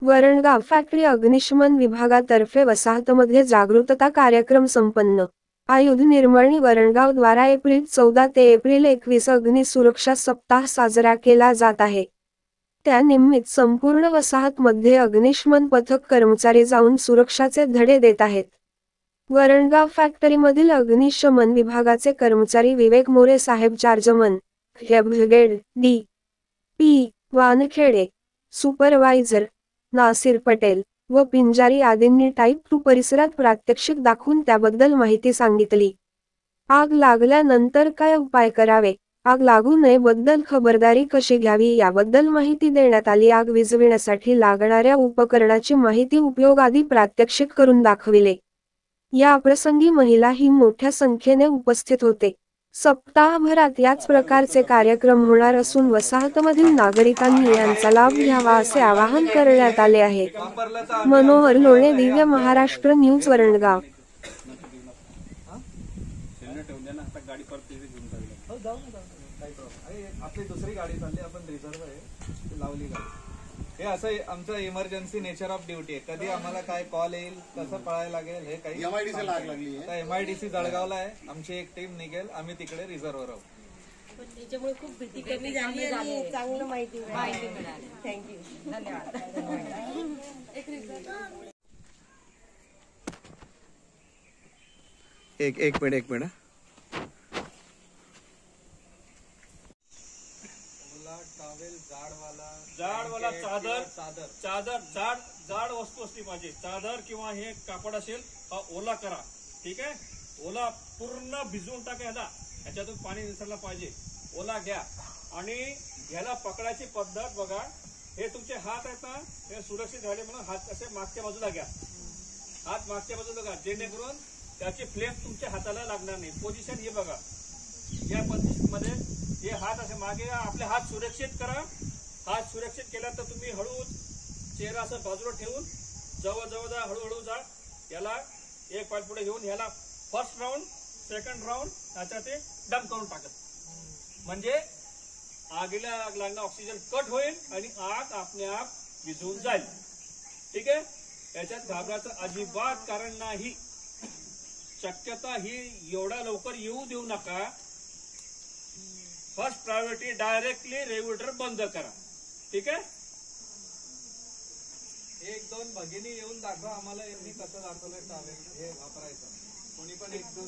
Varangaon factory अग्निशमन विभागातर्फे वसाहतमध्ये जागृतता कार्यक्रम संपन्न। आयुध निर्मळणी वरणगाव द्वारा एप्रिल 14 ते एप्रिल 21 अग्नि सुरक्षा सप्ताह साजरा केला जात आहे। त्यानिमित्त संपूर्ण वसाहतमध्ये अग्निशमन पथक कर्मचारी जाऊन सुरक्षाचे धडे देत आहेत। वरणगाव फॅक्टरीमधील अग्निशमन विभागाचे कर्मचारी विवेक मोरे साहेब chargeman, brigade D. P. Wankhede, supervisor Nasir Patel व पिंजारी आदींनी टाईप 2 परिसरात प्रात्यक्षिक दाखवून त्याबद्दल माहिती सांगितली। आग लागल्यानंतर काय उपाय करावे, आग लागू नये बद्दल खबरदारी कशी घ्यावी याबद्दल माहिती देण्यात आली। आग विझविण्यासाठी लागणाऱ्या उपकरणाची माहिती उपयोग आदी प्रात्यक्षिक करून दाखविले। या प्रसंगी महिलाही मोठ्या संख्येने उपस्थित होते। सप्ताहभरात याच प्रकारचे कार्यक्रम होणार असून वसाहतमधील नागरिकांनी यांचा लाभ घ्यावा असे आवाहन करण्यात आले आहे। मनोहर लोणे, दिव्य महाराष्ट्र न्यूज, वरणगाव। आपली दुसरी गाडी चालली, आपण रिझर्व आहे लावली गाडी। हे असं आमचं इमर्जन्सी नेचर ऑफ ड्युटी आहे। कधी आम्हाला काय कॉल येईल, कसं पळायला लागेल हे काही। एमआयडीसी लाग लागली आहे, एमआयडीसी जळगावला आहे, आमची एक टीम निघेल, आम्ही तिकडे रिझर्व राहू। त्याच्यामुळे खूप भीती कमी झाली आणि चांगलं माहिती मिळाली। थँक्यू, धन्यवाद। एक मिनिट जाड वाला चादर जाड वस्तू असली पाहिजे। चादर किंवा हे कापड असेल हा ओला करा, ठीक आहे। ओला पूर्ण भिजवून टाका, ह्याच्यातून पाणी निसरलं पाहिजे। ओला घ्या आणि ह्याला पकडायची पद्धत बघा। हे तुमचे हात आहेत ना, हे सुरक्षित झाले म्हणून हात असे मागच्या बाजूला घ्या, हात मागच्या बाजूला घ्या, जेणेकरून त्याची फ्लेम तुमच्या हाताला लागणार नाही। पोझिशन हे बघा, या पद्धतीमध्ये हे हात असे मागे, आपले हात सुरक्षित करा। हात सुरक्षित केला तर तुम्ही हळूच चेहरा असं बाजूला ठेवून जवळ जा, हळूहळू जा। याला एक पाय पुढे घेऊन ह्याला फर्स्ट राऊंड, सेकंड राऊंड त्याच्या ते डम करून टाकत, म्हणजे आगीला आग लागणं ऑक्सिजन कट होईल आणि आग आपले आप विझून जाईल, ठीक आहे। याच्यात घाबरायचं अजिबात कारण नाही। शक्यता ही एवढा लवकर येऊ देऊ नका। फर्स्ट प्रायोरिटी डायरेक्टली रेग्युलेटर बंद करा, ठीक आहे। एक दोन भगिनी येऊन दाखवा आम्हाला, यांनी कसं दाखवलंय टावेल हे वापरायचं। कोणी पण एक दोन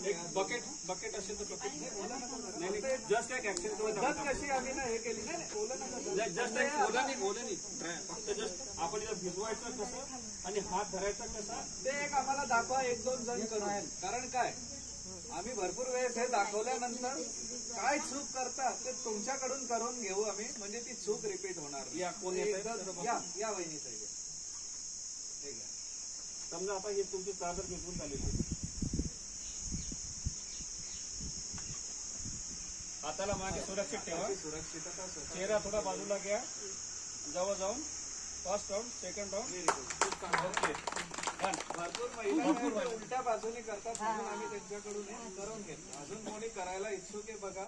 बकेट असेल तर बकेट नाही, जस्ट एक ऍक्शन कशी आम्ही ना हे केली नाही, जस्ट एक ओला नाही फक्त जस्ट आपण इथं भिजवायचं कसं आणि हात धरायचा कसा ते एक आम्हाला दाखवा, एक दोन जण करून। कारण काय, आम्ही भरपूर वेळेस हे दाखवल्यानंतर काय चूक करतात ते तुमच्याकडून करून घेऊ आम्ही, म्हणजे ती चूक रिपीट होणार। या कोण या वहिनीचं समजा आता हे तुमची चादर भिजवून झालेली, हाताला मागे सुरक्षित ठेवा, सुरक्षितता, चेहरा थोडा बाजूला घ्या, जवळ जाऊन first round, second round, okay. भरपूर महिला उलट्या बाजूने करतात, म्हणून आम्ही त्यांच्याकडून करून घेतो। अजून कोणी करायला इच्छुक आहे बघा।